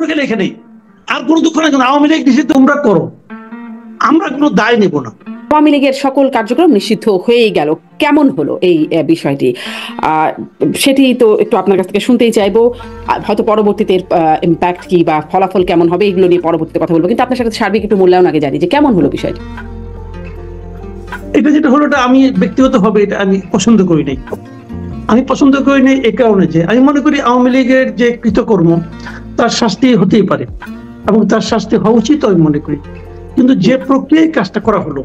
পড়ে গেলে এখানেই আর কোনো দুঃখ নাই। আওয়ামী লীগ নিষিদ্ধ তোমরা করো, আমরা কোনো দায় নেব না। আওয়ামী লীগের সকল কার্যক্রম নিষিদ্ধ হয়েই গেল, কেমন হলো এই বিষয়টি? সেটি তো একটু আপনার কাছ থেকে শুনতেই চাইবো। হয়তো পরবর্তীতে ইম্প্যাক্ট কি বা ফলাফল কেমন হবে এগুলো নিয়ে পরবর্তীতে কথা বলবো, কিন্তু আপনার সাথে সার্বিক একটু মূল্যায়ন আগে জানি যে কেমন হলো বিষয়টি। এটা যেটা হলো, এটা আমি ব্যক্তিগতভাবে এটা আমি পছন্দ করি নাই। আমি পছন্দ করি নাই এই কারণে যে আমি মনে করি আওয়ামী লীগের যে কৃতকর্ম তার শাস্তি হতেই পারে এবং তার শাস্তি হওয়া উচিত আমি মনে করি। কিন্তু যে প্রক্রিয়ায় কাজটা করা হলো,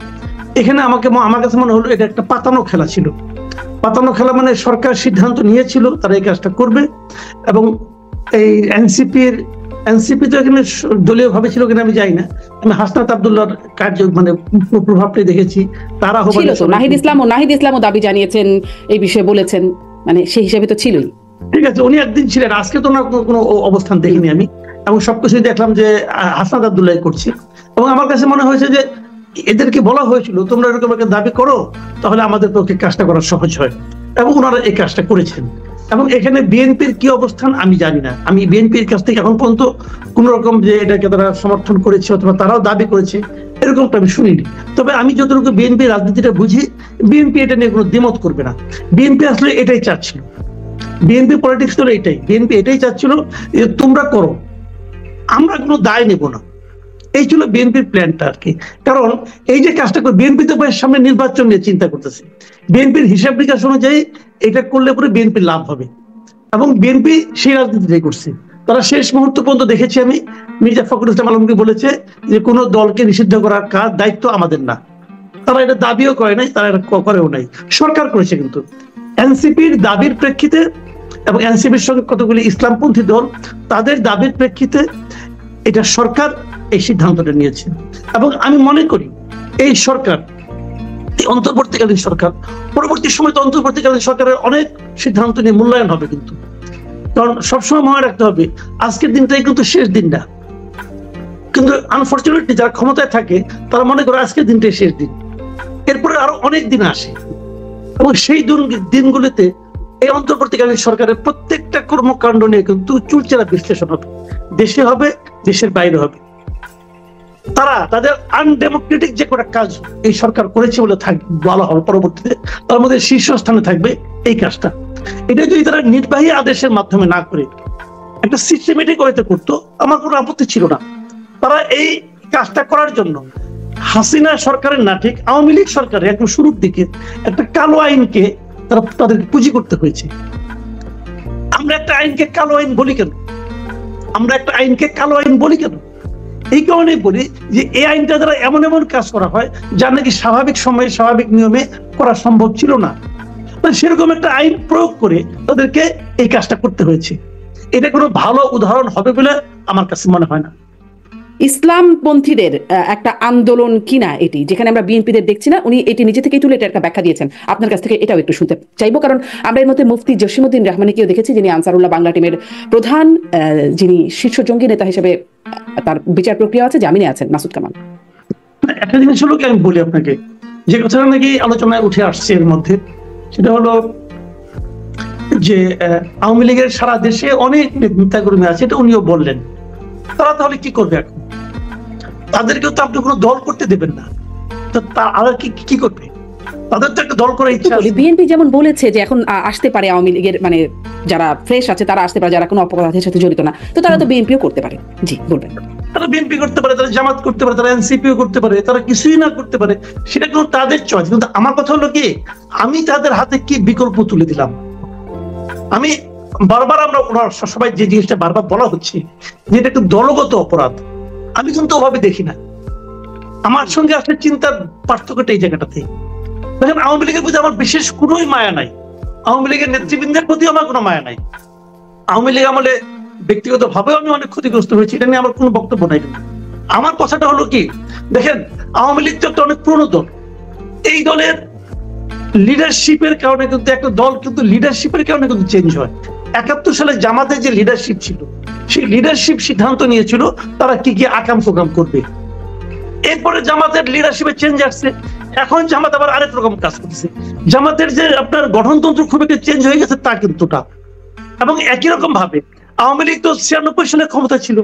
এখানে আমার কাছে মনে হলো এটা একটা পাতানো খেলা ছিল। পাতানো খেলা মানে সরকার সিদ্ধান্ত নিয়েছিল তারা এই কাজটা করবে, এবং এই এনসিপি তো এখানে দলীয় ভাবে ছিল কিনা আমি জানি না। আমি হাসনাত আব্দুল্লাহর কার্য মানে প্রভাবটাই দেখেছি। তারা নাহিদ ইসলামও দাবি জানিয়েছেন, এই বিষয়ে বলেছেন, মানে সেই হিসাবে তো ছিলই। ঠিক আছে, উনি একদিন ছিলেন, আজকে তো না কোনো অবস্থান দেখিনি আমি, এবং সবকিছুই দেখলাম যে হাসনাত আব্দুল্লাহ করছে। এবং আমার কাছে মনে হয়েছে যে এদেরকে বলা হয়েছিল তোমরা এরকম একটা দাবি করো, তাহলে আমাদের পক্ষে কাজটা করা সহজ হয়, এবং ওনারা এই কাজটা করেছেন। এবং এখানে বিএনপির কি অবস্থান আমি জানি না। আমি বিএনপির কাছ থেকে এখন পর্যন্ত কোন রকম যে এটাকে তারা সমর্থন করেছে অথবা তারাও দাবি করেছে এরকমটা আমি শুনিনি। তবে আমি যতটুকু বিএনপি রাজনীতিটা বুঝি, বিএনপি এটা নিয়ে কোনো দ্বিমত করবে না। বিএনপি আসলে এটাই চাচ্ছিল, বিএনপি পলিটিক্স হলো এটাই। বিএনপি এটাই চাচ্ছিল যে তোমরা করো, আমরা কোনো দায় নেব না। এই ছিল বিএনপির প্ল্যানটা আর কি। কারণ এই যে কাজটা করে বিএনপি তো সামনে নির্বাচন নিয়ে চিন্তা করতেছে। বিএনপির হিসাব নিকাশ অনুযায়ী এটা করলে পরে বিএনপির লাভ হবে, এবং বিএনপি সেই রাজনীতিটাই করছে। তারা শেষ মুহূর্ত পর্যন্ত দেখেছি আমি, মির্জা ফখরুল ইসলাম আলমকে বলেছে যে কোনো দলকে নিষিদ্ধ করার কাজ দায়িত্ব আমাদের না। তারা এটা দাবিও করে নাই, তারা এটা করেও নাই, সরকার করেছে। কিন্তু এনসিপির দাবির প্রেক্ষিতে এবং এনসিপির সঙ্গে কতগুলি ইসলামপন্থী দল, তাদের দাবির প্রেক্ষিতে এটা সরকার এই সিদ্ধান্তটা নিয়েছে। এবং আমি মনে করি এই সরকার, অন্তর্বর্তীকালীন সরকার, পরবর্তী সময় তো অন্তর্বর্তীকালীন সরকারের অনেক সিদ্ধান্ত নিয়ে মূল্যায়ন হবে। কিন্তু কারণ সবসময় মনে রাখতে হবে আজকের দিনটাই কিন্তু শেষ দিন না। কিন্তু আনফরচুনেটলি যারা ক্ষমতায় থাকে তারা মনে করে আজকের দিনটাই শেষ দিন, এরপরে আরো অনেক দিন আসে, এবং সেই দিনগুলিতে এই অন্তর্বর্তীকালীন সরকারের প্রত্যেকটা কর্মকাণ্ড নিয়ে কিন্তু চুলচেরা বিশ্লেষণ হবে, দেশে হবে, দেশের বাইরে হবে। তারা তাদের আনডেমোক্রেটিক যে কটা কাজ এই সরকার করেছে বলে বলা হবে পরবর্তীতে, তার মধ্যে শীর্ষস্থানে থাকবে এই কাজটা। এটা যদি তারা নির্বাহী আদেশের মাধ্যমে না করে একটা সিস্টেমেটিক ওয়েতে করতো, আমার কোনো আপত্তি ছিল না। তারা এই কাজটা করার জন্য হাসিনা সরকারের না, ঠিক আওয়ামী লীগ সরকারের একদম শুরুর দিকে একটা কালো আইনকে তাদেরকে পুঁজি করতে হয়েছে। আমরা একটা আইনকে কালো আইন বলি কেন? এই কারণে বলি যে এই আইনটা দ্বারা এমন এমন কাজ করা হয় যা নাকি স্বাভাবিক সময়ে স্বাভাবিক নিয়মে করা সম্ভব ছিল না। সেরকম একটা আইন প্রয়োগ করে তাদেরকে এই কাজটা করতে হয়েছে। এটা কোনো ভালো উদাহরণ হবে বলে আমার কাছে মনে হয় না। ইসলামপন্থীদের একটা আন্দোলন কিনা এটি, যেখানে আমরা বিএনপিদের দেখছি না, উনি এটি নিজে থেকেই তুলে এটা একটা ব্যাখ্যা দিয়েছেন। আপনার কাছ থেকে এটাও একটু শুনতে চাইবো, কারণ আমরা এর মধ্যে মুফতি জসিমউদ্দিন রহমানীকেও দেখেছি, যিনি আনসারুল্লাহ বাংলা টিমের প্রধান, যিনি শীর্ষ জঙ্গি নেতা হিসেবে তার বিচার প্রক্রিয়া আছে, জামিনে আছেন, মাসুদ কামাল। একটা জিনিস হলো কি, আমি বলি আপনাকে, যে কথাটা নাকি আলোচনায় উঠে আসছে এর মধ্যে, সেটা হলো যে আওয়ামী লীগের সারা দেশে অনেক নেতাকর্মী আছে, এটা উনিও বললেন। তারা তাহলে কি করবে এখন? তাদেরকেও তো আপনি কোনো দল করতে দেবেন না, তো তারা কি করবে? তাদের তো একটা দল করার ইচ্ছা আছে। বিএনপি যেমন বলেছে যে এখন আসতে পারে আওয়ামী লীগের, মানে যারা ফ্রেশ আছে তারা আসতে পারে, যারা কোনো অপরাধের সাথে জড়িত না, তো তারা তো বিএনপিও করতে পারে। জি বলবেন। তারা বিএনপি করতে পারে, তারা জামাত করতে পারে, তারা এনসিপিও করতে পারে, তারা কিছুই না করতে পারে, সেটা কিন্তু তাদের চয়েস। কিন্তু আমার কথা হলো কি, আমি তাদের হাতে কি বিকল্প তুলে দিলাম? আমি বারবার আমরা সবাই যে জিনিসটা বারবার বলা হচ্ছে যে এটা একটা দলগত অপরাধ, আমি কিন্তু ওভাবে দেখি না। আমার সঙ্গে আসলে চিন্তার পার্থক্যটা এই জায়গাটাতে। দেখেন, আওয়ামী লীগের প্রতি আমার বিশেষ কোনোই মায়া নাই, আওয়ামী লীগের নেতৃবৃন্দের প্রতি আমার কোনো মায়া নাই। আওয়ামী লীগ আমলে ব্যক্তিগত ভাবেও আমি অনেক ক্ষতিগ্রস্ত হয়েছি, এটা নিয়ে আমার কোনো বক্তব্য নাই। আমার কথাটা হলো কি, দেখেন আওয়ামী লীগ তো একটা অনেক পুরনো দল। এই দলের লিডারশিপের কারণে কিন্তু একটা দল কিন্তু লিডারশিপের কারণে কিন্তু চেঞ্জ হয়। ৭১ সালে জামাতের যে লিডারশিপ ছিল, সেই লিডারশিপ সিদ্ধান্ত নিয়েছিল তারা কি কি আকাম প্রোগ্রাম করবে। এরপরে জামাতের লিডারশিপে চেঞ্জ আসছে, এখন জামাত আবার আরেক রকম কাজ করছে। জামাতের যে আপনার গঠনতন্ত্র খুব একটা চেঞ্জ হয়ে গেছে তা কিন্তু, এবং একই রকম ভাবে আওয়ামী লীগ তো ৯৬ সালে ক্ষমতা ছিল,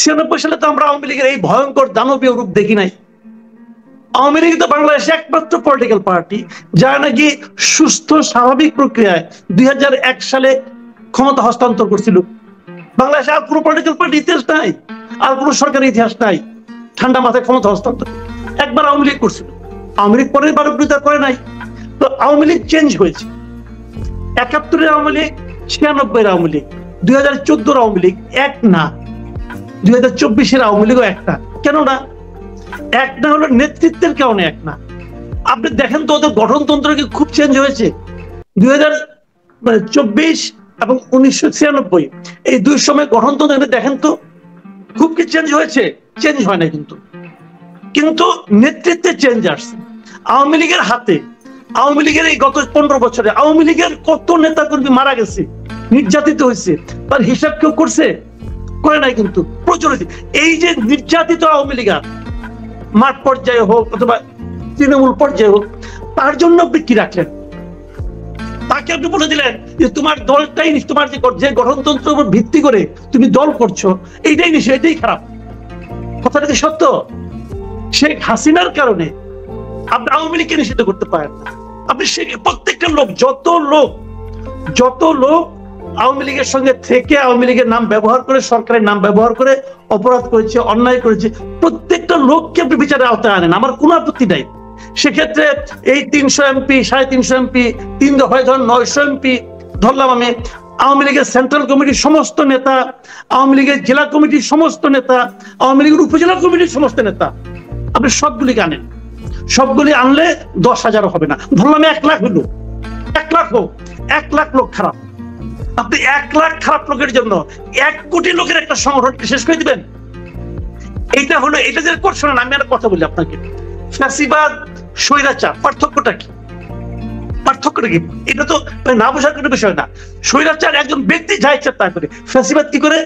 96 সালে তো আমরা আওয়ামী লীগের এই ভয়ঙ্কর দানবীয় রূপ দেখি নাই। আওয়ামী লীগ তো বাংলাদেশে একমাত্র পলিটিক্যাল পার্টি যারা নাকি সুস্থ স্বাভাবিক প্রক্রিয়ায় 2001 সালে ক্ষমতা হস্তান্তর করছিল। বাংলাদেশে আর কোনো পলিটিক্যাল পার্টি ইতিহাস নাই, আর কোনো সরকারের ইতিহাস নাই ঠান্ডা মাথায় ক্ষমতা হস্তান্তর। একবার আওয়ামী লীগ করছিল, আওয়ামী লীগ পরের বার বিরোধিতা করে নাই। তো আওয়ামী লীগ চেঞ্জ হয়েছে। 71-এর আওয়ামী লীগ, 96-এর আওয়ামী লীগ, 2014-এর আওয়ামী লীগ এক না, 2024-এর আওয়ামী লীগও একটা। কেন না? এক না হলো নেতৃত্বের কারণে এক না। আপনি দেখেন তো ওদের গঠনতন্ত্র কি খুব চেঞ্জ হয়েছে। 2024 এবং 1996 এই দুই সময় গঠনতন্ত্র দেখেন তো খুব কি চেঞ্জ হয়েছে? চেঞ্জ হয় না। কিন্তু নেতৃত্বে চেঞ্জ আসছে। আওয়ামী লীগের হাতে, আওয়ামী লীগের এই গত 15 বছরে আওয়ামী লীগের কত নেতা কর্মী মারা গেছে, নির্যাতিত হয়েছে, তার হিসাব কেউ করছে? করে নাই। কিন্তু প্রচলিত এই যে নির্যাতিত আওয়ামী লীগ মাঠ পর্যায়ে হোক অথবা তৃণমূল পর্যায়ে হোক, তার জন্য আপনি কি রাখলেন? তাকে আপনি বলে দিলেন যে তোমার দলটাই, তোমার যে গঠনতন্ত্রের উপর ভিত্তি করে তুমি দল করছো এইটাই নিশ্চয়, এটাই খারাপ। কথাটা কি সত্য? শেখ হাসিনার কারণে আপনি আওয়ামী লীগকে নিষিদ্ধ করতে পারেন না। আপনি প্রত্যেকটা লোক, যত লোক আওয়ামী লীগের সঙ্গে থেকে আওয়ামী লীগের নাম ব্যবহার করে, সরকারের নাম ব্যবহার করে অপরাধ করেছে, অন্যায় করেছে, প্রত্যেকটা লোককে আপনি বিচারের আওতায় আনেন, আমার কোনো আপত্তি নাই। সেক্ষেত্রে এই 300 এমপি, 350 এমপি, 3 দফায় ধরেন 900 এমপি ধরলাম আমি, আওয়ামী লীগের সেন্ট্রাল কমিটির সমস্ত নেতা, আওয়ামী লীগের জেলা কমিটির সমস্ত নেতা, আওয়ামী লীগের উপজেলা কমিটির সমস্ত নেতা, আপনি সবগুলিকে আনেন। সবগুলি আনলে 10,000 হবে না, ধরলাম 1 লাখ হলো, 1 লাখ হোক, 1 লাখ লোক খারাপ। আপনি 1 লাখ খারাপ লোকের জন্য 1 কোটি লোকের একটা সংগঠনকে শেষ করে দিবেন? এইটা হলো, এটা যে করছে না। আমি একটা কথা বলি আপনাকে, ফ্যাসিবাদ, স্বৈরাচার, পার্থক্যটা কি? এটা তো না বোঝার কোনো বিষয় না। স্বৈরাচার একজন ব্যক্তি যা ইচ্ছা তা করে, ফ্যাসিবাদ কি করে?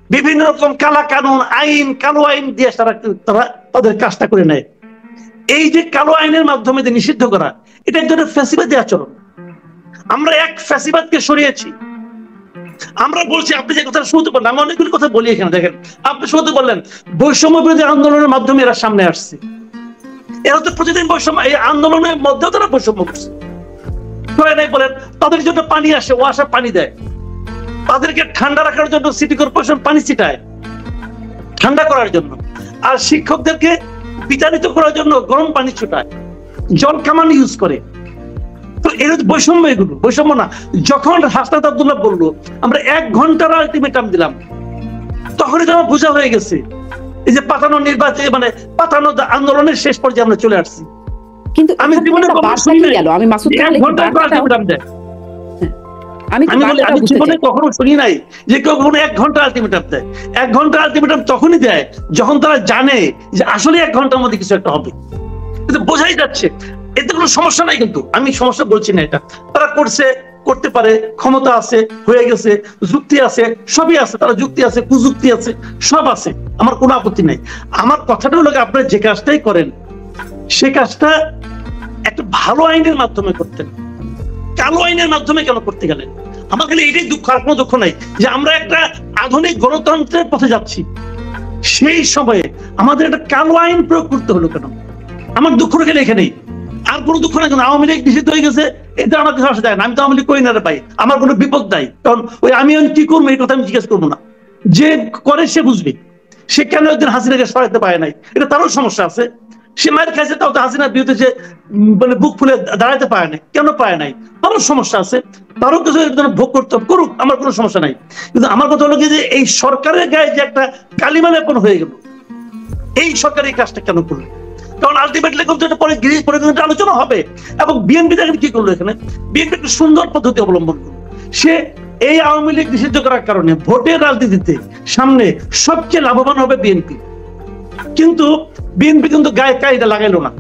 বিভিন্ন রকম কালা কানুন, আইন, কালো আইন দিয়ে তারা তাদের কাজটা করে নেয়। এই যে কালো আইনের মাধ্যমে যে নিষিদ্ধ করা, এটা এক ধরনের ফ্যাসিবাদী আচরণ। আমরা এক ফ্যাসিবাদকে সরিয়েছি। আমরা বলছি, আপনি যে কথা শুনতে পারেন, আমি অনেকগুলো কথা বলি এখানে। দেখেন, আপনি শুনতে বললেন বৈষম্য বিরোধী আন্দোলনের মাধ্যমে এরা সামনে আসছে। এরা তো প্রতিদিন বৈষম্য, এই আন্দোলনের মধ্যেও তারা বৈষম্য করছে। বলেন তাদের জন্য পানি আসে, ও আসা পানি দেয়। তাদেরকে ঠান্ডা রাখার জন্য সিটি কর্পোরেশন পানি ছিটায় ঠান্ডা করার জন্য, আর শিক্ষকদেরকে বিতাড়িত করার জন্য গরম পানি ছুটায়, জল কামান ইউজ করে। তো এর বৈষম্য, এগুলো বৈষম্য না। যখন হাসনাত আব্দুল্লাহ বললো আমরা 1 ঘন্টার আলটিমেটাম দিলাম, তখনই তো আমার বোঝা হয়ে গেছে এই যে পাতানো নির্বাচন, মানে পাতানো আন্দোলনের শেষ পর্যায়ে আমরা চলে আসছি। কিন্তু আমি জীবনে কখনো শুনি নাই যে কেউ কখনো 1 ঘন্টা আলটিমেটাম দেয়। 1 ঘন্টা আলটিমেটাম তখনই দেয় যখন তারা জানে যে আসলে 1 ঘন্টার মধ্যে কিছু একটা হবে। কিন্তু বোঝাই যাচ্ছে এতে কোনো সমস্যা নাই। কিন্তু আমি সমস্যা বলছি না, এটা তারা করছে, করতে পারে, ক্ষমতা আছে, হয়ে গেছে, যুক্তি আছে, সবই আছে। তারা যুক্তি আছে, কুযুক্তি আছে, সব আছে, আমার কোনো আপত্তি নাই। আমার কথাটা হলো আপনারা যে কাজটাই করেন সে কাজটা একটা ভালো আইনের মাধ্যমে করতেন, কালো আইনের মাধ্যমে কেন করতে গেলেন? আমার খালি এটাই দুঃখ, আর কোনো দুঃখ নাই যে আমরা একটা আধুনিক গণতন্ত্রের পথে যাচ্ছি, সেই সময়ে আমাদের একটা কালো আইন প্রয়োগ করতে হলো কেন? আমার দুঃখ রেখে এখানেই, আর কোনো দুঃখ নাই। আওয়ামী লীগ নিষিদ্ধ হয়ে গেছে, এটা আমার কিছু আসে যায় না। আমি তো আওয়ামী লীগ করি না রে ভাই, আমার কোনো বিপদ নাই। কারণ ওই আমি কি করবো এই কথা আমি জিজ্ঞেস করবো না, যে করে সে বুঝবে। সে কেন একদিন হাসিনাকে সরাতে পারে নাই, এটা তারও সমস্যা আছে। সে মায়ের খাইছে, তাও তো হাসিনার বিরুদ্ধে যে মানে বুক ফুলে দাঁড়াতে পারে নাই, কেন পারে নাই, তারও সমস্যা আছে। তারও কিছু ভোগ করতে করুক, আমার কোনো সমস্যা নাই। কিন্তু আমার কথা হলো কি, যে এই সরকারের গায়ে যে একটা কালিমা লেপন হয়ে গেল, এই সরকার এই কাজটা কেন করলো? কারণ আলটিমেটলি কিন্তু এটা পরে আলোচনা হবে। এবং বিএনপি দেখেন কি করলো এখানে, বিএনপি একটা সুন্দর পদ্ধতি অবলম্বন করলো। সে এই আওয়ামী লীগ নিষিদ্ধ করার কারণে ভোটের রাজনীতিতে সামনে সবচেয়ে লাভবান হবে বিএনপি। কিন্তু বিএনপি কিন্তু গায়ে কায়দা লাগাইলো না।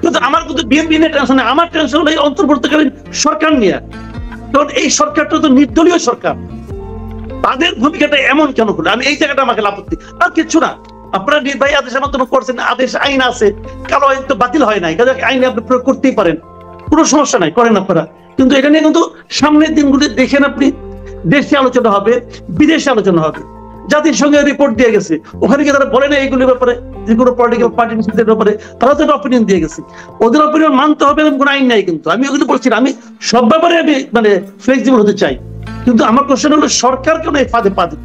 কিন্তু আমার কিন্তু বিএনপি নিয়ে টেনশন নেই, আমার টেনশন হলো এই অন্তর্বর্তীকালীন সরকার নিয়ে। কারণ এই সরকারটা তো নির্দলীয় সরকার, তাদের ভূমিকাটা এমন কেন হলো? আমি এই জায়গাটা আমাকে আপত্তি, আর কিছু না। আপনারা নির্বাহী আদেশের মাধ্যমে করছেন, আদেশ আইন আছে, কারো আইন তো বাতিল হয় নাই, কাজে আইন আপনি প্রয়োগ করতেই পারেন, কোনো সমস্যা নাই, করেন আপনারা। কিন্তু এটা নিয়ে কিন্তু সামনের দিনগুলি দেখেন আপনি, দেশে আলোচনা হবে, বিদেশে আলোচনা হবে। জাতিসংঘের রিপোর্ট দিয়ে গেছে, ওখানে কি তারা বলে না এইগুলোর ব্যাপারে, যে কোনো পলিটিক্যাল পার্টি ব্যাপারে তারা তো একটা অপিনিয়ন দিয়ে গেছে, ওদের অপিনিয়ন মানতে হবে, এরকম কোনো আইন নাই। কিন্তু আমি ওগুলো বলছি না, আমি সব ব্যাপারে আমি মানে ফ্লেক্সিবল হতে চাই, কিন্তু আমার কোশ্চেন হলো সরকার কেন এই ফাঁদে পা দিল?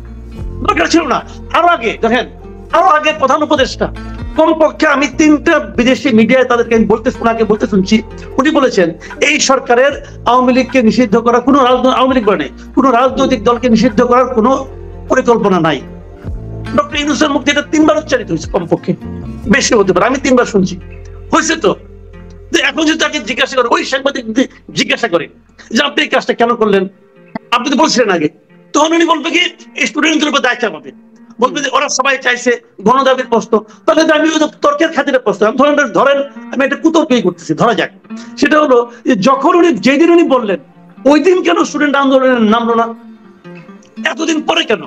দরকার ছিল না। আরো আগে দেখেন, আরো আগে প্রধান উপদেষ্টা কমপক্ষে আমি 3টা বিদেশি মিডিয়ায় তাদেরকে আমি বলতে শুনছি, উনি বলেছেন এই সরকারের আওয়ামী লীগকে নিষিদ্ধ করা কোনো আওয়ামী লীগ মানে কোনো রাজনৈতিক দলকে নিষিদ্ধ করার কোনো পরিকল্পনা নাই। ডক্টর ইউনূসের মুখে এটা 3বার উচ্চারিত হয়েছে, কমপক্ষে বেশি হতে পারে, আমি 3বার শুনছি, হয়েছে তো। এখন যদি তাকে জিজ্ঞাসা করে, ওই সাংবাদিক জিজ্ঞাসা করে যে আপনি এই কাজটা কেন করলেন, আপনি তো বলছিলেন আগে, তখন উনি বলবে কি এই স্টুডেন্টদের উপর দায়িত্ব পাবে, বলবে যে ওরা সবাই চাইছে গণদাবির প্রশ্ন, তাহলে আমি ওই তর্কের খাতিরে প্রশ্ন ধরেন আমি একটা কুতর্কই করতেছি, ধরা যাক। সেটা হলো যে যখন উনি যেদিন উনি বললেন ওই দিন কেন স্টুডেন্ট আন্দোলনের নামলো না, এতদিন পরে কেন?